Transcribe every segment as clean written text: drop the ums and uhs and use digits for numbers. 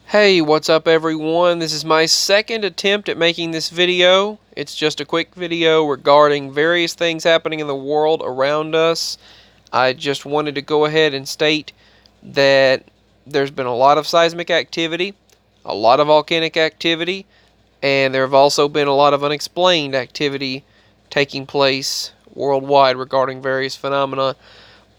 Hey, what's up everyone? This is my second attempt at making this video. It's just a quick video regarding various things happening in the world around us. I just wanted to go ahead and state that there's been a lot of seismic activity, a lot of volcanic activity, and there have also been a lot of unexplained activity taking place worldwide regarding various phenomena.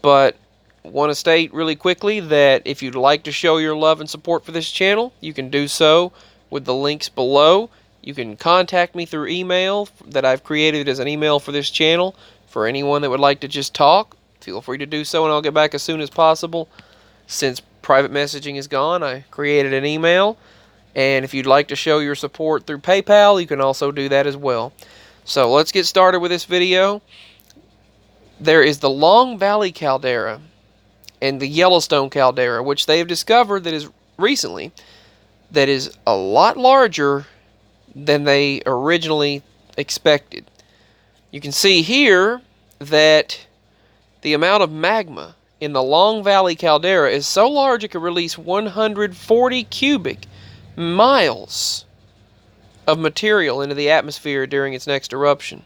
But want to state really quickly that if you'd like to show your love and support for this channel, you can do so with the links below. You can contact me through email that I've created as an email for this channel. For anyone that would like to just talk, feel free to do so and I'll get back as soon as possible. Since private messaging is gone, I created an email. And if you'd like to show your support through PayPal, you can also do that as well. So let's get started with this video. There is the Long Valley caldera and the Yellowstone caldera, which they have discovered that is recently, that is a lot larger than they originally expected. You can see here that the amount of magma in the Long Valley caldera is so large it could release 140 cubic miles of material into the atmosphere during its next eruption.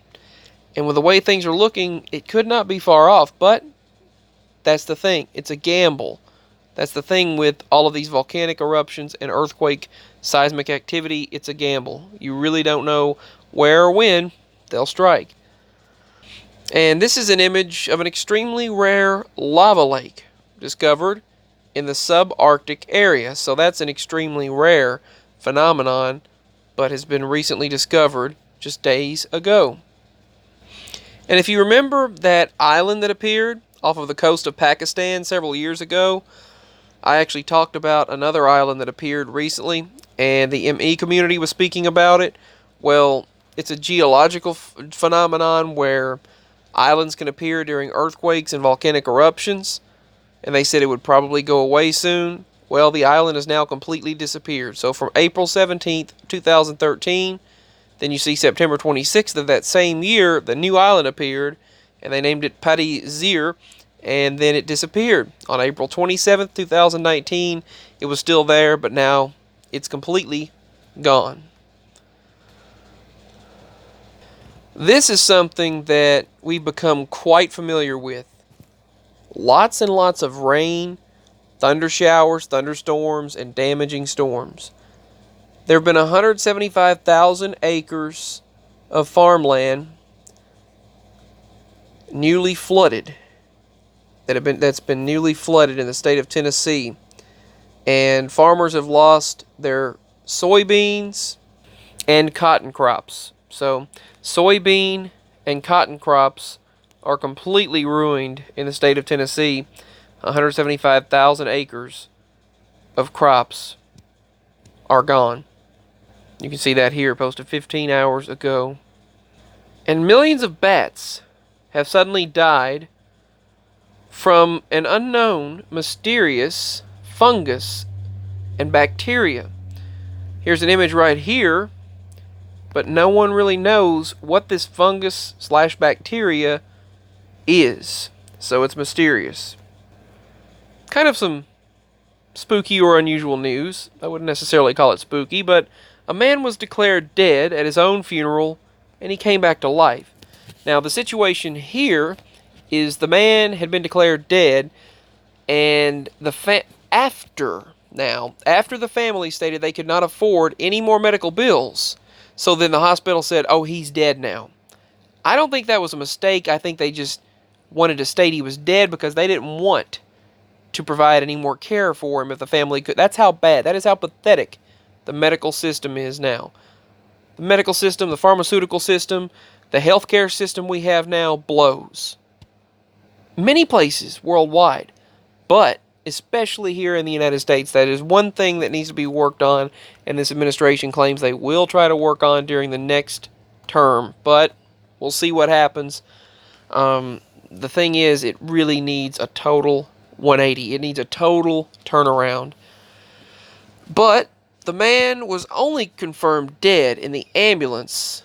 And with the way things are looking, it could not be far off, but that's the thing. It's a gamble. That's the thing with all of these volcanic eruptions and earthquake seismic activity. It's a gamble. You really don't know where or when they'll strike. And this is an image of an extremely rare lava lake discovered in the subarctic area. So that's an extremely rare phenomenon, but has been recently discovered just days ago. And if you remember that island that appeared off of the coast of Pakistan several years ago, I actually talked about another island that appeared recently, and the ME community was speaking about it. Well, it's a geological phenomenon where islands can appear during earthquakes and volcanic eruptions, and they said it would probably go away soon. Well, the island has now completely disappeared. So from April 17th, 2013, then you see September 26th of that same year, the new island appeared, and they named it Putty Zero, and then it disappeared. On April 27th, 2019, it was still there, but now it's completely gone. This is something that we've become quite familiar with. Lots and lots of rain, thunder showers, thunderstorms, and damaging storms. There have been 175,000 acres of farmland newly flooded, that's been newly flooded in the state of Tennessee, and farmers have lost their soybeans and cotton crops. So soybean and cotton crops are completely ruined in the state of Tennessee. 175,000 acres of crops are gone. You can see that here, posted 15 hours ago. And millions of bats have suddenly died from an unknown, mysterious fungus and bacteria. Here's an image right here, but no one really knows what this fungus / bacteria is. So it's mysterious. Kind of some spooky or unusual news. I wouldn't necessarily call it spooky, but a man was declared dead at his own funeral, and he came back to life. Now, the situation here is the man had been declared dead, and after the family stated they could not afford any more medical bills, so then the hospital said, oh, he's dead now. I don't think that was a mistake. I think they just wanted to state he was dead because they didn't want to provide any more care for him if the family could. That's how bad, that is how pathetic the medical system is now. The medical system, the pharmaceutical system, the healthcare system we have now blows. Many places worldwide, but especially here in the United States, that is one thing that needs to be worked on, and this administration claims they will try to work on during the next term, but we'll see what happens. The thing is, it really needs a total 180. It needs a total turnaround. But the man was only confirmed dead in the ambulance,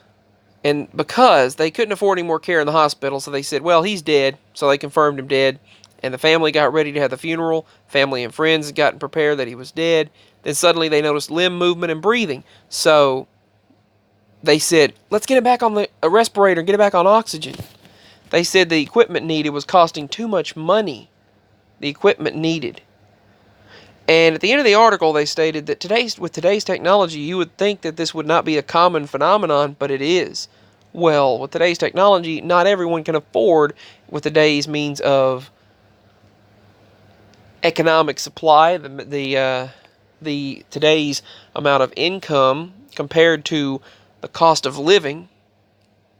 and because they couldn't afford any more care in the hospital, so they said, well, he's dead, so they confirmed him dead, and the family got ready to have the funeral. Family and friends had gotten prepared that he was dead. Then suddenly they noticed limb movement and breathing. So they said, let's get it back on a respirator and get it back on oxygen. They said the equipment needed was costing too much money. The equipment needed. And at the end of the article, they stated that with today's technology, you would think that this would not be a common phenomenon, but it is. Well, with today's technology, not everyone can afford, with today's means of economic supply, the today's amount of income compared to the cost of living.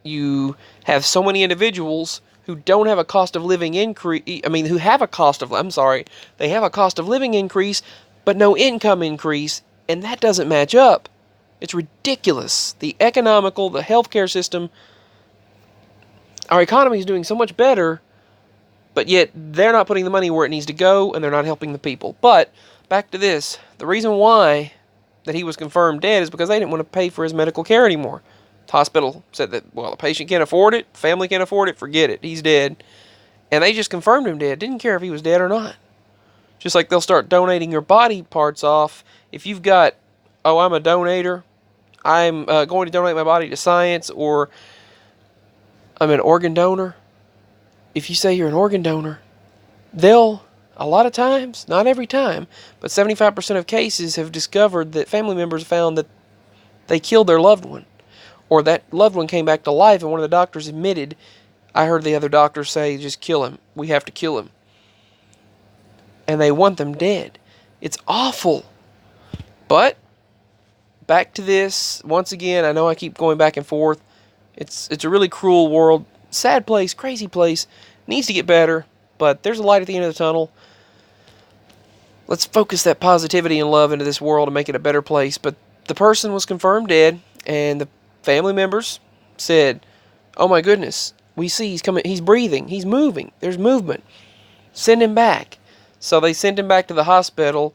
You have so many individuals who don't have a cost of living increase. Who have a cost of, they have a cost of living increase, but no income increase, and that doesn't match up. It's ridiculous. The healthcare system, our economy is doing so much better, but yet they're not putting the money where it needs to go, and they're not helping the people. But back to this. The reason why that he was confirmed dead is because they didn't want to pay for his medical care anymore. The hospital said that, well, the patient can't afford it, family can't afford it, forget it, he's dead. And they just confirmed him dead. Didn't care if he was dead or not. Just like they'll start donating your body parts off. If you've got, I'm a donator, I'm going to donate my body to science, or I'm an organ donor. If you say you're an organ donor, they'll, a lot of times, not every time, but 75% of cases have discovered that family members found that they killed their loved one. Or that loved one came back to life, and one of the doctors admitted, I heard the other doctor say, just kill him. We have to kill him. And they want them dead. It's awful. But, back to this, once again, I know I keep going back and forth. It's a really cruel world. Sad place, crazy place. Needs to get better, but there's a light at the end of the tunnel. Let's focus that positivity and love into this world and make it a better place. But the person was confirmed dead, and the family members said, oh my goodness, we see he's coming, he's breathing, he's moving, there's movement. Send him back. So they sent him back to the hospital,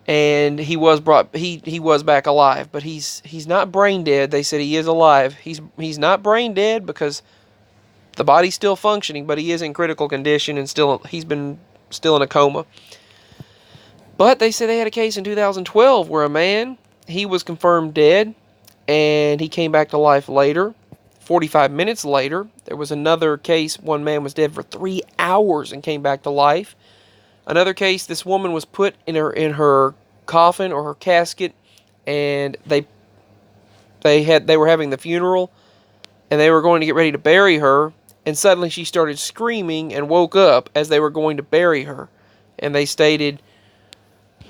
and he was back alive, but he's not brain dead. They said he is alive. He's not brain dead because the body's still functioning, but he is in critical condition and he's been still in a coma. But they say they had a case in 2012 where a man, he was confirmed dead, and he came back to life later. 45 minutes later, there was another case. One man was dead for 3 hours and came back to life. Another case, this woman was put in her coffin or her casket, and they were having the funeral, and they were going to get ready to bury her, and suddenly she started screaming and woke up as they were going to bury her. And they stated,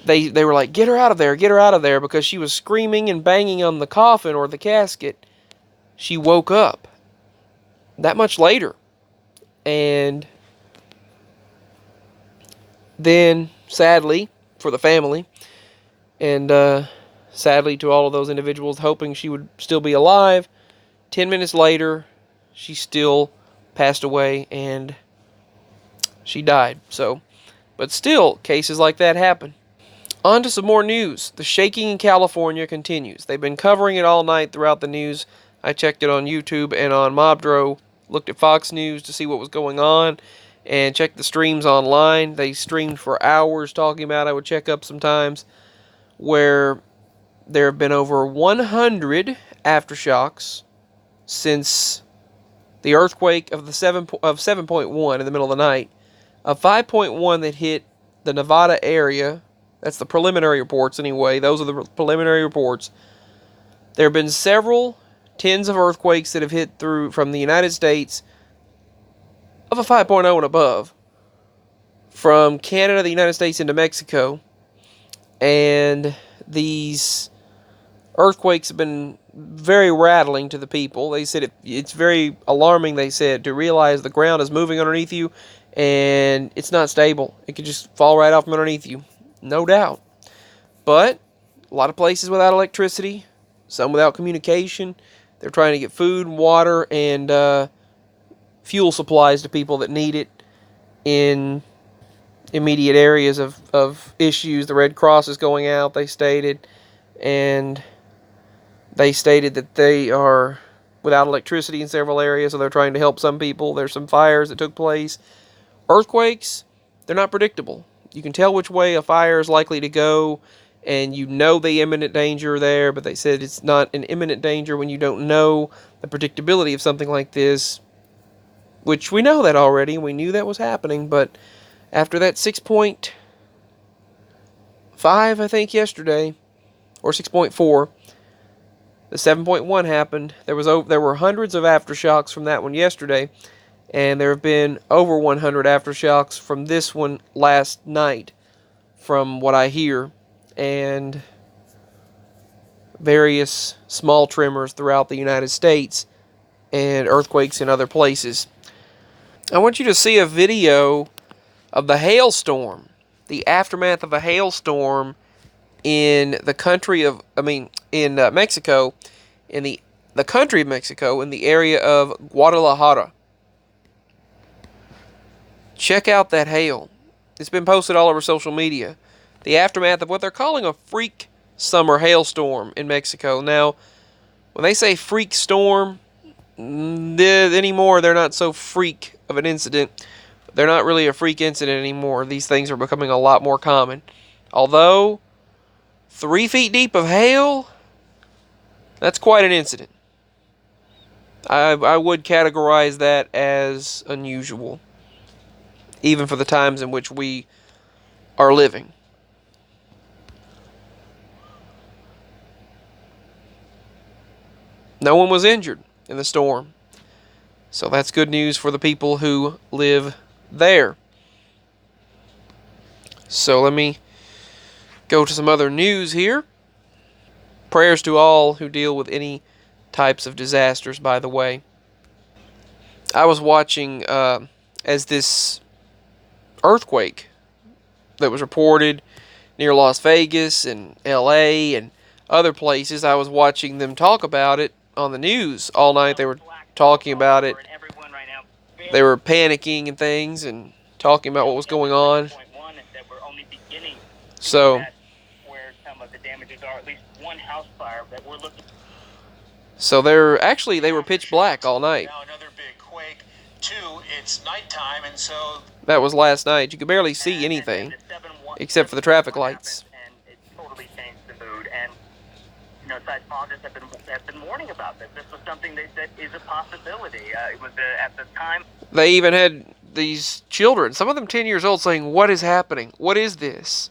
they were like, get her out of there, because she was screaming and banging on the coffin or the casket. She woke up that much later. And then, sadly, for the family, and sadly to all of those individuals hoping she would still be alive, 10 minutes later, she still passed away, and she died. So, but still, cases like that happen. On to some more news. The shaking in California continues. They've been covering it all night throughout the news. I checked it on YouTube and on Mobdro, looked at Fox News to see what was going on, and checked the streams online. They streamed for hours talking about it. I would check up sometimes, where there have been over 100 aftershocks since the earthquake of 7.1 in the middle of the night. A 5.1 that hit the Nevada area. That's the preliminary reports anyway. Those are the preliminary reports. There have been several tens of earthquakes that have hit through from the United States of a 5.0 and above. From Canada, the United States, into Mexico. And these earthquakes have been very rattling to the people. They said it's very alarming, they said, to realize the ground is moving underneath you and it's not stable. It could just fall right off from underneath you. No doubt. But a lot of places without electricity, some without communication. They're trying to get food, water, and fuel supplies to people that need it in immediate areas of issues. The Red Cross is going out, they stated, and they stated that they are without electricity in several areas, so they're trying to help some people. There's some fires that took place. Earthquakes, they're not predictable. You can tell which way a fire is likely to go, and you know the imminent danger there, but they said it's not an imminent danger when you don't know the predictability of something like this, which we know that already, and we knew that was happening, but after that 6.5, I think, yesterday, or 6.4, the 7.1 happened. There were hundreds of aftershocks from that one yesterday, and there have been over 100 aftershocks from this one last night, from what I hear, and various small tremors throughout the United States and earthquakes in other places. I want you to see a video of the hailstorm, the aftermath of a hailstorm in the country of, in Mexico, in the country of Mexico, in the area of Guadalajara. Check out that hail. It's been posted all over social media. The aftermath of what they're calling a freak summer hailstorm in Mexico. Now, when they say freak storm, anymore, they're not so freak of an incident. They're not really a freak incident anymore. These things are becoming a lot more common. Although, 3 feet deep of hail, that's quite an incident. I would categorize that as unusual, even for the times in which we are living. No one was injured in the storm, so that's good news for the people who live there. So let me go to some other news here. Prayers to all who deal with any types of disasters, by the way. I was watching as this earthquake that was reported near Las Vegas and LA and other places, I was watching them talk about it on the news all night. They were talking about it. They were panicking and things and talking about what was going on. So, they were pitch black all night. It's nighttime, and so that was last night. You could barely see anything except for the traffic lights. And it totally changed the mood. And seismologists have been warning about this. This was something that is a possibility. It was at the time. They even had these children, some of them 10 years old, saying, "What is happening? What is this?"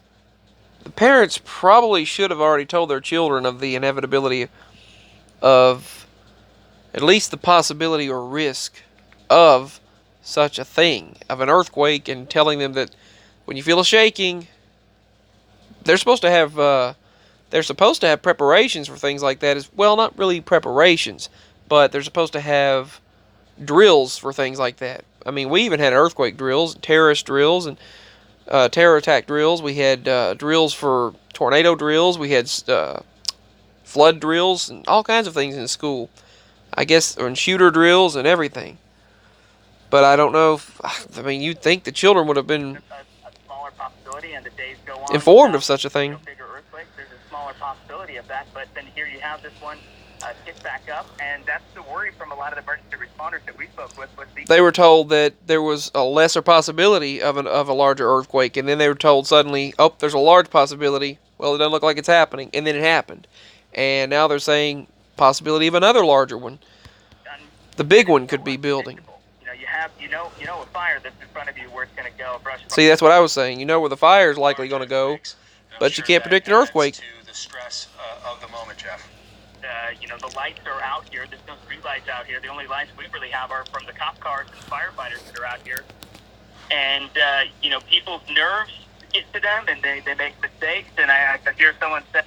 The parents probably should have already told their children of the inevitability of at least the possibility or risk of such a thing, of an earthquake, and telling them that when you feel a shaking, they're supposed to have preparations for things like that as well. Not really preparations, but they're supposed to have drills for things like that. I mean, we even had earthquake drills, terrorist drills, and terror attack drills. We had drills for tornado drills. We had flood drills and all kinds of things in school. I guess, and shooter drills and everything. But I don't know you'd think the children would have been informed of such a thing. Bigger earthquakes, there's a smaller possibility of that, but then here you have this one kick back up, and that's the worry from a lot of the emergency responders that we spoke with. They were told that there was a lesser possibility of a larger earthquake, and then they were told suddenly, oh, there's a large possibility. Well, it doesn't look like it's happening, and then it happened. And now they're saying possibility of another larger one. The big one could be building. You know a fire that's in front of you where it's going to go. See, that's what I was saying. You know where the fire is likely going to go, but you can't predict an earthquake. To the stress of the moment, Jeff. The lights are out here. There's no street lights out here. The only lights we really have are from the cop cars and firefighters that are out here. And people's nerves get to them, and they make mistakes. And I hear someone say,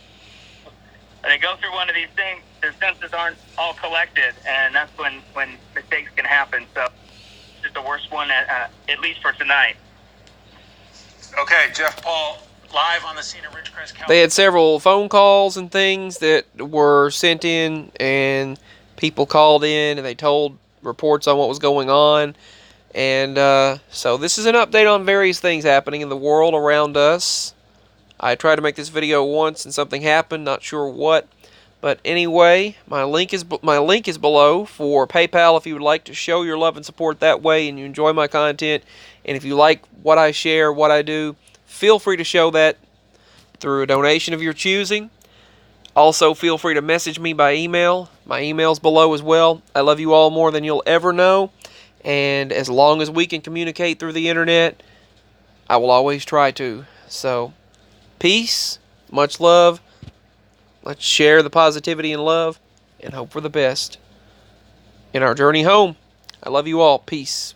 they go through one of these things, their senses aren't all collected, and that's when mistakes can happen. So it's just the worst one, at least for tonight. Okay, Jeff Paul, live on the scene of Ridgecrest, California. They had several phone calls and things that were sent in, and people called in, and they told reports on what was going on. And so this is an update on various things happening in the world around us. I tried to make this video once and something happened, not sure what. But anyway, my link is below for PayPal if you would like to show your love and support that way and you enjoy my content. And if you like what I share, what I do, feel free to show that through a donation of your choosing. Also, feel free to message me by email. My email's below as well. I love you all more than you'll ever know. And as long as we can communicate through the internet, I will always try to. So, peace, much love. Let's share the positivity and love and hope for the best in our journey home. I love you all. Peace.